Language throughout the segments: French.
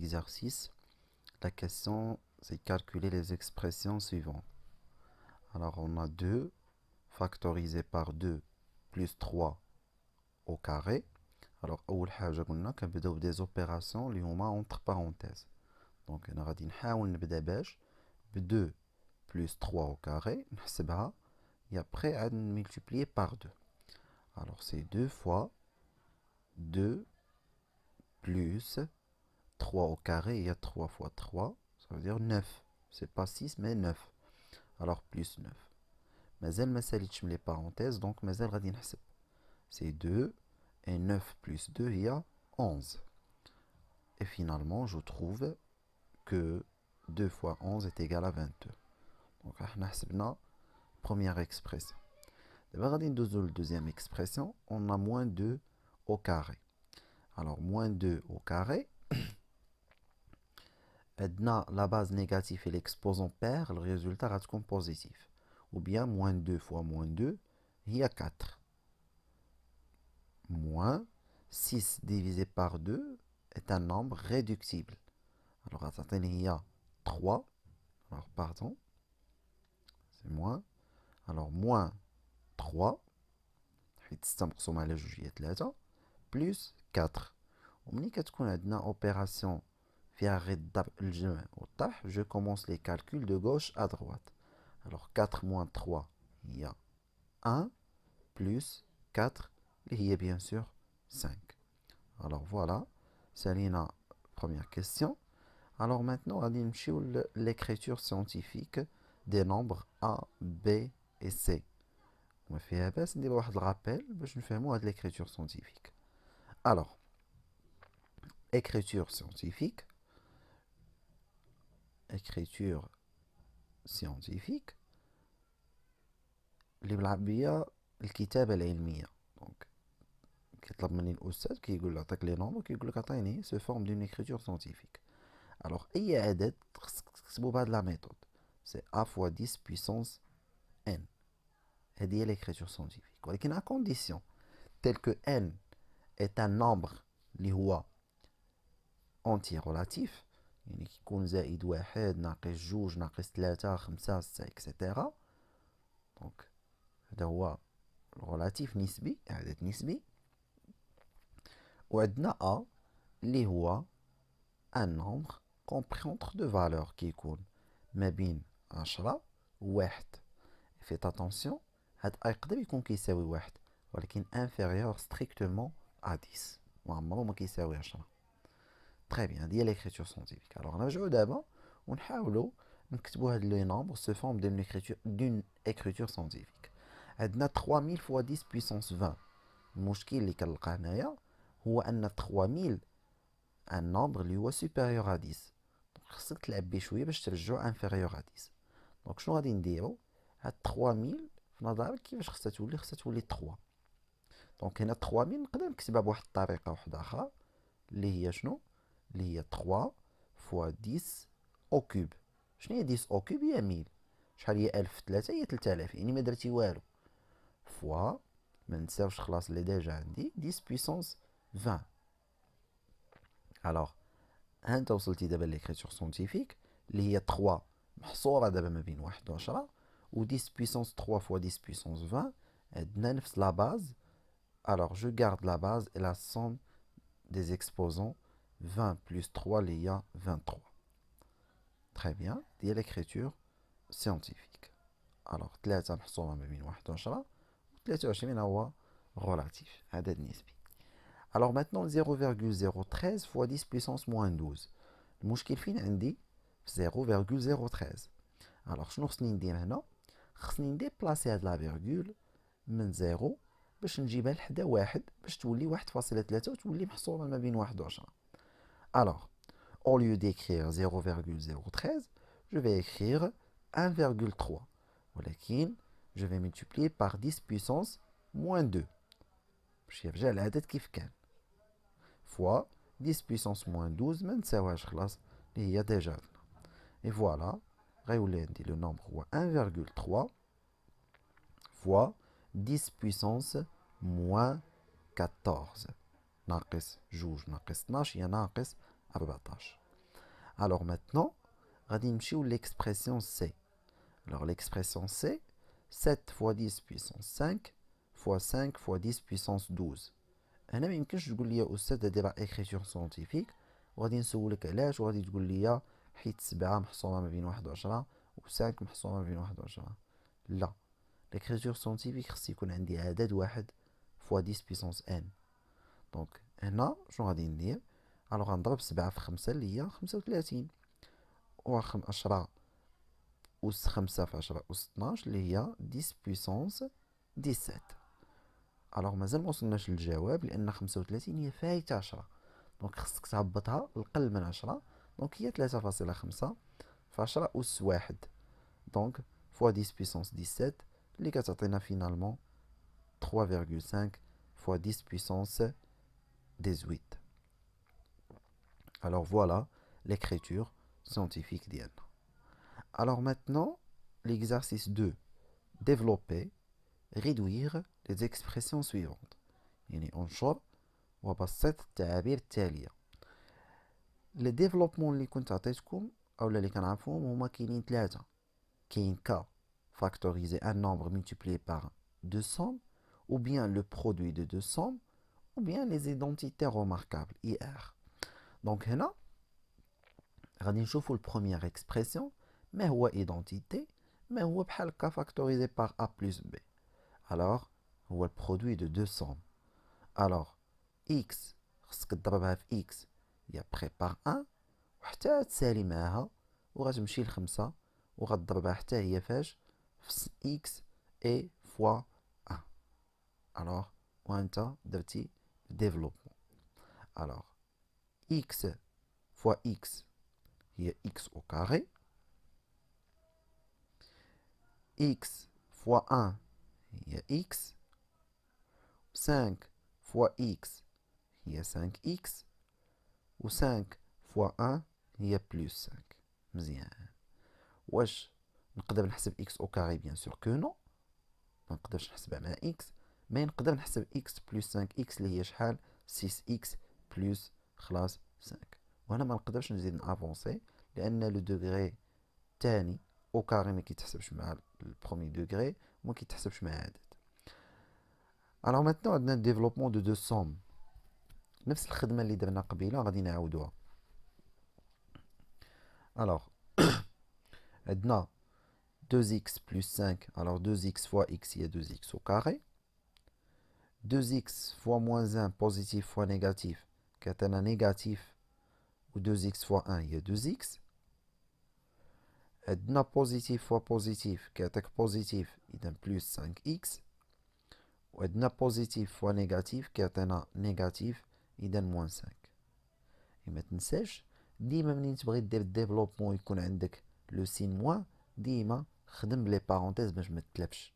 exercice. La question, c'est calculer les expressions suivantes. Alors, on a 2 factorisé par 2 plus 3 au carré. Alors, أول حاجة قلنا كنبداو des opérations اللي هما entre parenthèses. Donc, أنا غادي نحاول نبدا باش ب 2 plus 3 au carré, نحسبها, et après, عاد multiplier par 2. Alors, c'est 2 fois 2 plus 3 au carré, il y a 3 fois 3, ça veut dire 9. C'est pas 6, mais 9. Alors, plus 9. مازال ما ساليتش من les parenthèses, donc مازال غادي نحسب. C'est 2, et 9 plus 2, il y a 11. Et finalement, je trouve que 2 fois 11 est égal à 22. Donc, on a la première expression. D'abord, on a la deuxième expression. On a moins 2 au carré. Alors, moins 2 au carré. La base négative et l'exposant pair, le résultat va être positif. Ou bien, moins 2 fois moins 2, il y a 4. Moins 6 divisé par 2 est un nombre réductible. Alors, à certains, il y a 3. Alors, pardon. C'est moins. Alors, moins 3. Plus 4. ومني كتكون عندنا opération فيها غير الجمع والطرح, je commence les calculs de gauche à droite. Alors 4 moins 3, il y a 1, plus 4, il y a bien sûr 5. Alors voilà, c'est la première question. Alors maintenant, on va l'écriture scientifique des nombres A, B et C. On fait un rappel, je vais l'écriture scientifique. Alors, écriture scientifique. Écriture scientifique. اللي بالعربية الكتابة العلمية. Donc, كيطلب مني الأستاذ كيقول له عطيك لي نومبر كيقول لك عطيني سو فورم دون écriture scientifique. Alors, أي عدد خصك تكتبو بهاد لا ميثود. C'est A fois 10 puissance N. هذه هي l'écriture scientifique. ولكن à condition tel que N est un nombre اللي هو anti relatif, يعني كيكون زائد واحد ناقص جوج ناقص ثلاثة خمسة ستة إكسيتيرا. دونك هذا هو الريلاتيف نسبي, عدد نسبي. وعندنا A اللي هو un nombre compris entre deux valeurs كيكون ما بين 10 و 1. Faites attention, هاد A يقدر يكون كيساوي 1 ولكن inférieur strictement à 10. وعمرو ما كيساوي 10. Très bien, هذه هي l'écriture scientifique. Alors نرجعو دابا ونحاولوا نكتبوا هاد لي نومبر سو فورم d'une écriture scientifique. عندنا 3000 fois 10 puissance 20. المشكل اللي كنلقى هنايا هو ان 3000 ان نومبر اللي هو supérieur à 10. خصك تلعب بيه شويه باش ترجعو inférieur à 10. دونك شنو غادي نديرو؟ هاد 3000 في نظرك كيفاش خصها تولي؟ خصها تولي 3. دونك هنا 3000 نقدر نكتبها بواحد الطريقه واحده اخرى اللي هي شنو؟ اللي هي 3 fois 10 au cube. شنو هي 10 au cube؟ هي 1000. شحال هي 1000 في 3 هي 3000, يعني ما درتي والو. فوا ما نساوش خلاص اللي ديجا عندي 10 puissance 20. الوغ ها انت وصلتي دابا ليكريتور سونتيفيك اللي هي 3 محصوره دابا ما بين 1 و 10 و 10 puissance 3 fois 10 puissance 20. عندنا نفس لا باز. الوغ جو غارد لا باز et la somme des exposants 20 plus 3 اللي هي 23. Très bien, دي l'écriture scientifique. Alors 3 محصورة ما بين 1 و 10 و 23 هو relatif, عدد نسبي. Alors maintenant 0,013 fois 10 puissance moins 12. المشكل فين عندي؟ في 0,013. Alors شنو خصني ندير هنا؟ خصني نديبلاسي هاد لا فيرغول من 0 باش نجيبها لحدا 1 باش تولي 1.3 وتولي محصورة ما بين 1 و 10. Alors, au lieu d'écrire 0,013, je vais écrire 1,3. ولكن je vais multiplier par 10 puissance moins 2 باش يرجع العدد كيف كان. fois 10 puissance moins 12 ما نساوهاش خلاص اللي هي ديجا عندنا. Et voilà, غيولي عندي le nombre هو 1,3 fois 10 puissance moins 14 ناقص جوج ناقص 12 هي ناقص 14. Alors maintenant, غادي نمشيو l'expression C. Alors l'expression C, 7 fois 10 puissance 5 fois 5 fois 10 puissance 12. هنا ما يمكنش تقول لي استاذ هادي راه écriture scientifique وغادي نسولك علاش وغادي تقول لي حيت 7 محصوره ما بين 1 و 10 و5 محصوره ما بين 1 و 10. لا، l'écriture scientifique خص يكون عندي عدد واحد فوا 10 puissance n. دونك هنا شنو غادي ندير؟ الوغ غنضرب 7 في 5 اللي هي 35 و 10 أس 5 في 10 أس 12 اللي هي 10 puissance 17. الوغ مازال موصلناش للجواب لأن 35 هي فايتة 10، دونك خصك تهبطها القل من 10، دونك هي 3.5 في 10 أس 1، دونك فوا 10 puissance 17 اللي كتعطينا فينالمون 3,5 fois 10 puissance 18. Alors voilà l'écriture scientifique d'Yann. Alors maintenant, l'exercice 2. Développer, réduire les expressions suivantes. يعني انشر وبسط التعابير التالية. لي ديفلوبمون اللي كنت عطيتكم اولا اللي كنعرفوهم هما كاينين ثلاثة. كاين ك factoriser un nombre multiplié par deux sommes, ou bien le produit de deux sommes, ou bien les identités remarquables, IR. Donc هنا غادي نشوفوا البروميير اكسبرسيون ما هو identité ما هو بحال ك factorisé par a plus b. alors هو البرودوي دو دو سوم. alors x خصك تضربها في x هي بخي بار 1 وحتى تسالي معاها وغتمشي ل5 وغتضربها حتى هي فاش في x اي فوا 1. alors وانت درتي ديفلوبمون. alors x fois x هي x au carré, x fois 1 هي x, 5 fois x هي 5x, و 5 fois 1 هي plus 5. مزيان. واش نقدر نحسب x au carré؟ bien sûr que non، ما نقدرش نحسبها مع x، mais نقدر نحسب x plus 5x اللي هي شحال 6x plus خلاص 5. وهنا ما نقدرش نزيد نافونسي لان لو دوغري الثاني او كاري ما كيتحسبش مع البرومي دوغري وما كيتحسبش مع عدد. الوغ ماتنو عندنا ديفلوبمون دو دو سوم، نفس الخدمه اللي درنا قبيله غادي نعاودوها. الوغ عندنا 2x plus 5، alors 2x fois x هي 2x au carré، 2x fois moins 1 positif fois négatif كتعطينا négatif، و 2x fois 1 هي 2x، عندنا بوزيتيف فوا بوزيتيف كيعطيك بوزيتيف إذا بلوس 5x، وعندنا بوزيتيف فوا نيجاتيف كيعطينا نيجاتيف إذا موان 5. ما تنساش ديما منين تبغي دير ديفلوبمون يكون عندك لو سين موان ديما خدم بلي بارونتيز باش ما تتلفش،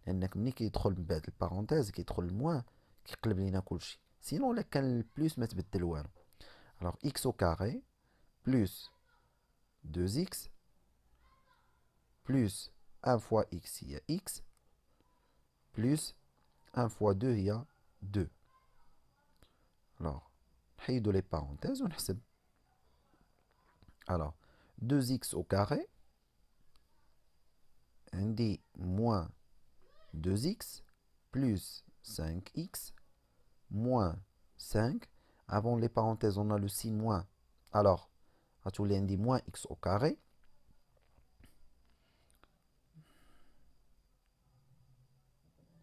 لانك ملي كيدخل من بعد البارونتيز كيدخل الموان كيقلب لينا كلشي، سينو لا كان البلوس ما تبدل والو. الوغ x au carré plus 2x plus 1 fois x هي x plus 1 fois 2 هي 2. alors نحيدو لي بارونتيز ونحسب. alors 2x au carré عندي moins 2x plus 5x moins 5. Avant les parenthèses, on a le signe moins. Alors, à tous les indices, moins x au carré.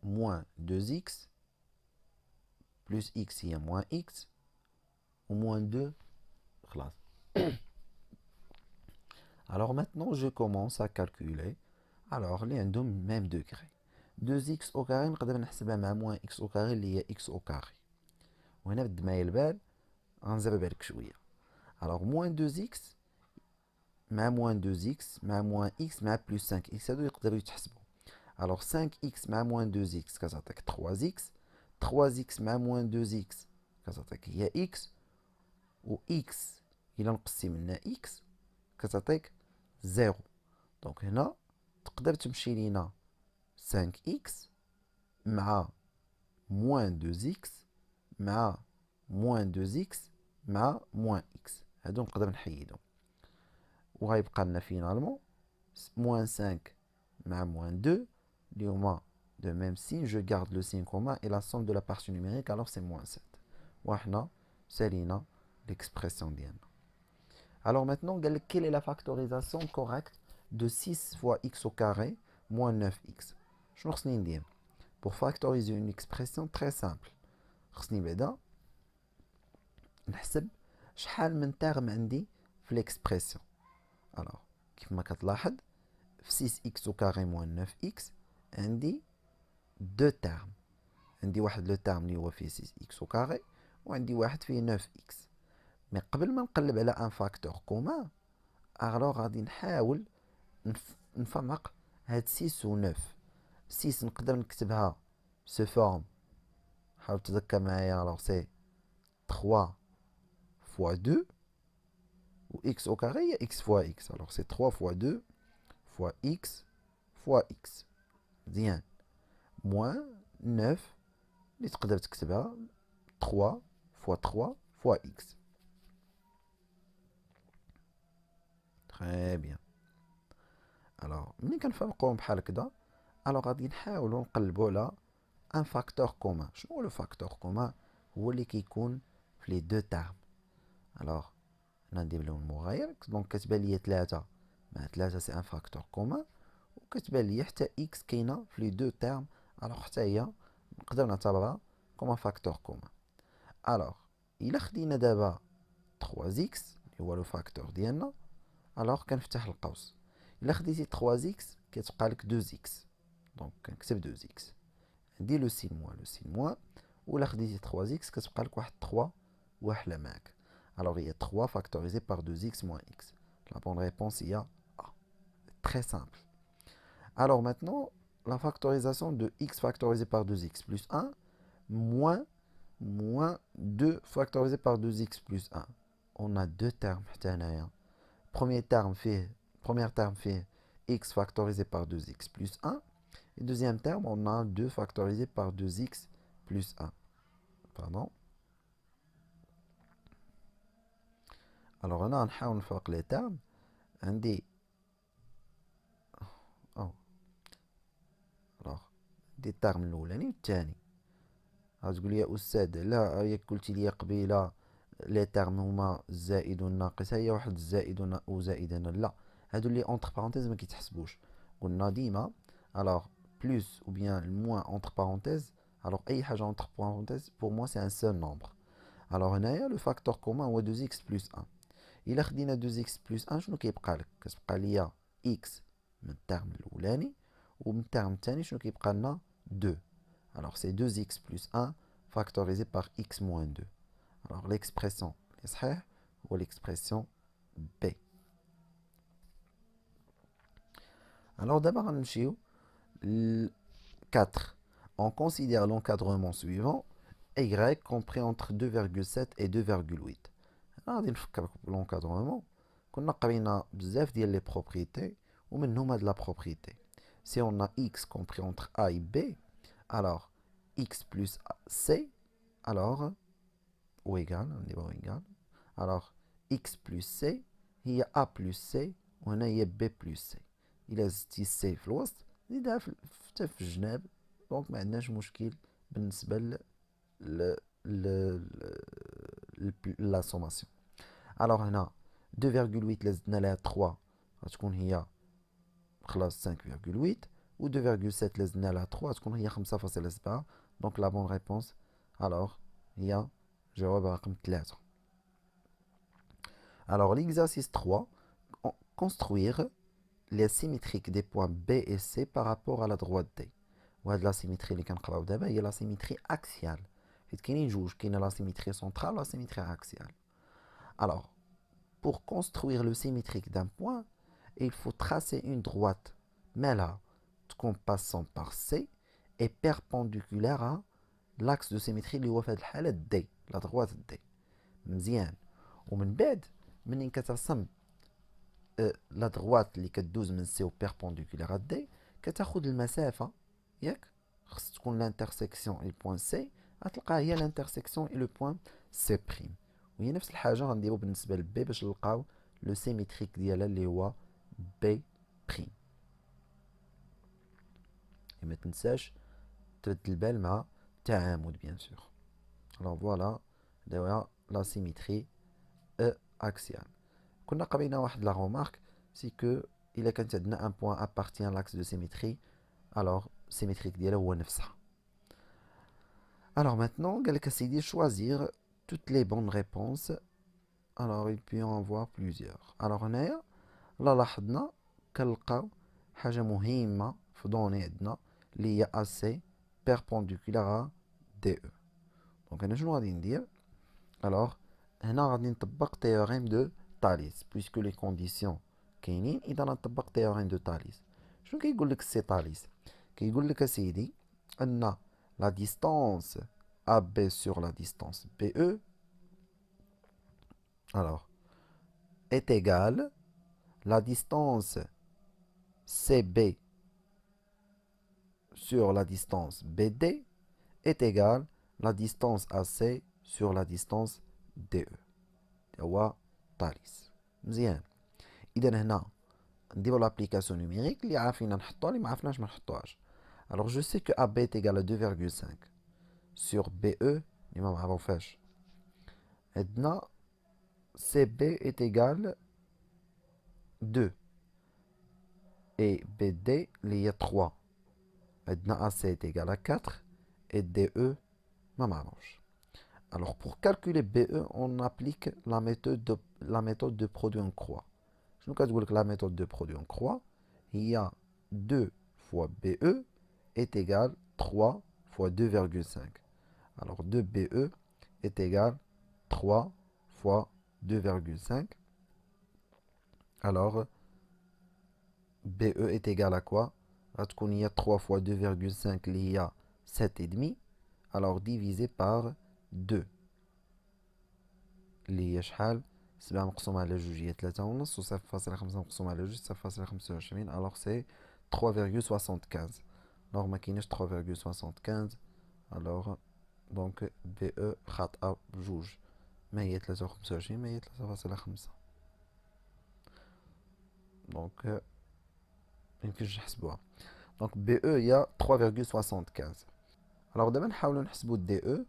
Moins 2x. Plus x, il y a moins x. Ou moins 2. Classe. Alors maintenant, je commence à calculer. Alors, les deux même degré. 2x au carré, نقدر نحسبها مع moins x au carré اللي هي x au carré. وهنا بد ما البال غنزرب عليك شويه. alors moins 2x مع moins 2x مع moins x مع plus 5x هادو يقدروا يتحسبوا. alors 5x مع moins 2x كتعطيك 3x، 3x مع moins 2x كتعطيك هي x، و x إلا نقصتي منها x كتعطيك 0. دونك هنا تقدر تمشي لينا 5x مع moins 2x مع moins 2x مع moins x، هادو نقدر نحيدهم. وغيبقى لنا فينالمون moins 5 مع moins 2 اللي هما de même signe. Je garde le signe commun et la somme de la partie numérique, alors c'est moins 7. وحنا سالينا l'expression ديالنا. Alors maintenant, quelle est la factorisation correcte de 6 fois x au carré moins 9x? شنو خصني ندير pour factoriser une expression très simple؟ خصني بعدا نحسب شحال من terme عندي في l'expression. alors كيف ما كتلاحظ في 6x au carré moins 9x عندي deux termes. عندي واحد لو terme اللي هو فيه 6x au carré وعندي واحد فيه 9x. مي قبل ما نقلب على ان فاكتور كومان alors غادي نحاول نفرق هاد 6 و 9. 6 نقدر نكتبها سو فورم، حاول تذكر معايا، alors c'est 3 fois 2 و x au carré هي x fois x، alors c'est 3 fois 2 fois x fois x. مزيان. moins 9 اللي تقدر تكتبها 3 fois 3 fois x. très bien. alors ملي كنفرقوهم بحال هكذا alors غادي نحاولوا نقلبوا على ان فاكتور كومان. شنو هو لو فاكتور كومان؟ هو اللي كيكون في لي دو تيرم. alors هنا ندير لهم المغاير، دونك كتبان لي 3 مع 3 سي ان فاكتور كومان، وكتبان لي حتى اكس كاينه في لي دو تيرم، alors حتى هي نقدر نعتبرها كوم فاكتور كومان. alors الا خدينا دابا 3 اكس اللي هو لو فاكتور ديالنا، alors كنفتح القوس. الا خديتي 3 اكس كتبقى لك 2 اكس، دونك كنكتب 2 اكس، ندير لو سين موان. ولا خديتي 3 اكس كتبقى لك واحد 3 واحله معاك. alors هي 3 factorisé par 2x moins x. La bonne réponse est A. Très simple. Alors maintenant, la factorisation de x factorisé par 2x plus 1 moins 2 factorisé par 2x plus 1. On a deux termes. Premier terme fait x factorisé par 2x plus 1. Et deuxième terme, on a 2 factorisé par 2x plus 1. Pardon. Alors هنا نحاول نفرق لي تيرم. عندي دي الترم الاولاني والثاني. غتقول لي يا استاذ لا ياك قلتي لي قبيله لي تيرم هما الزائد والناقص، هي واحد الزائد وزائد هنا، لا هادو اللي اونتر بارونتيز ما كيتحسبوش. قلنا ديما alors plus ou bien le moins entre parenthèses. alors اي حاجه entre parenthèses pour moi c'est un seul nombre. alors هنايا le facteur commun هو 2x plus 1. الا خدينا 2x plus 1 شنو كيبقى لك؟ كتبقى ليا x من الترم الاولاني، ومن الترم الثاني شنو كيبقى لنا 2. alors c'est 2x plus 1 factorisé par x moins 2. alors l'expression اللي صحيح هو l'expression B. alors d'abord غنمشيو 4. On considère l'encadrement suivant y compris entre 2,7 et 2,8. غادي نفكركم بالانكادرمون. كنا قرينا بزاف ديال لي بروبريتي ومنهم هاد لا بروبريتي. si on a x compris entre a et b, alors x plus c, alors ou égal, on dit ou égal, alors x plus c هي a plus c وهنا هي b plus c. إلا زدتي c في الوسط زيدها حتى في الجناب، دونك ما عندناش مشكل بالنسبة لا sommation. alors هنا 2,8 إلا زدنا لها 3 غتكون هي خلاص 5,8 و 2,7 إلا زدنا لها 3 غتكون هي 5,7. donc la bonne réponse alors هي جواب رقم 3. alors l'exercice 3, construire les symétriques des points B et C par rapport à la droite D. وهاد لا سيميتري اللي كنقراو دابا هي لا سيميتري اكسيال، حيت كاينين جوج، كاينه لا سيميتري سنترال ولا سيميتري اكسيال. alors pour construire le symétrique d'un point, il faut tracer une droite مالها تكون passant par C et perpendiculaire à l'axe de symétrie اللي هو في هاد الحاله D، لا droite D. مزيان. ومن بعد منين كترسم لا droite اللي كدوز من C و perpendiculaire à D كتاخد المسافه ياك، خص تكون l'intersection et le point C غتلقاها هي l'intersection et le point C'. وهي نفس الحاجه غنديرو بالنسبه للبي باش نلقاو لو سيميتريك ديالها اللي هو بي بريم. ما تنساش ترد البال مع التعامد بيان سور. الوغ فوالا هذا لا سيميتري اكسيال. كنا قرينا واحد لا رومارك سي كو الا كانت عندنا ان بوين ابارتيان لاكس دو سيميتري الوغ سيميتريك ديالها هو نفسها. Alors maintenant, قال لك اسيدي choisir toutes les bonnes réponses. Alors il peut en avoir plusieurs. Alors هنايا لا لاحظنا كنلقاو حاجة مهمة في دوني عندنا اللي هي AC perpendiculaire à DE. دونك انا شنو غادي ندير؟ alors هنا غادي نطبق théorème de Thalès puisque les conditions كاينين، اذا نطبق théorème de Thalès. شنو كيقول لك سي تاليس؟ كيقول لك اسيدي ان la distance AB sur la distance BE alors est égale la distance CB sur la distance BD est égale la distance AC sur la distance DE. هو تاليس. مزيان. اذا هنا نديرو l'application numérique اللي عارفين نحطوها اللي ما عرفناش ما نحطوهاش. alors je sais que AB est égal à 2,5 sur BE اللي ما معروفاش. عندنا CB est égal 2 et BD اللي هي 3. عندنا AC est égal à 4 et DE ما معروفش. Alors pour calculer BE on applique la méthode de produit en croix. شنو كتقول لك la méthode de produit en croix؟ هي 2 fois BE est égal 3 fois 2,5. Alors 2BE est égal 3 fois 2,5. Alors BE est égal à quoi؟ غتكون هي 3 fois 2,5 اللي هي 7,5. alors divisé par 2 اللي هي شحال؟ 7 مقسوم على 2 هي 3 ونص، و 0.5 مقسوم على 2 0.25. alors c'est 3,75. alors ما كايناش 3,75. alors donc BE خاطئة بجوج، ما هي 3.25 ما هي 3.5. دونك ميمكنش نحسبوها. دونك BE هي 3,75. alors دابا نحاولو نحسبو DE.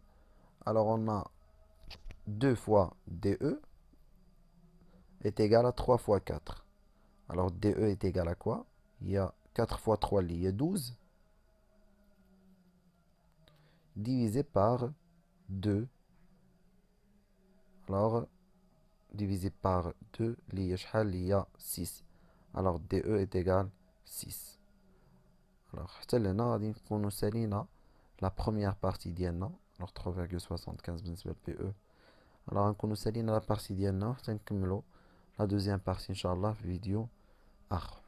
alors on a 2 fois DE est égal à 3 fois 4. alors DE est égal à quoi? Il y a 4 fois 3 il y a 12 divisé par 2. alors divisé par 2 il y a 6. alors DE est égal 6. alors حتى لهنا غادي نكونو سالينا la première partie ديالنا. alors 3,75 بالنسبة ل BE. alors غنكونو سالينا la partie ديالنا حتى نكملو la deuxième partie ان شاء الله في فيديو اخر.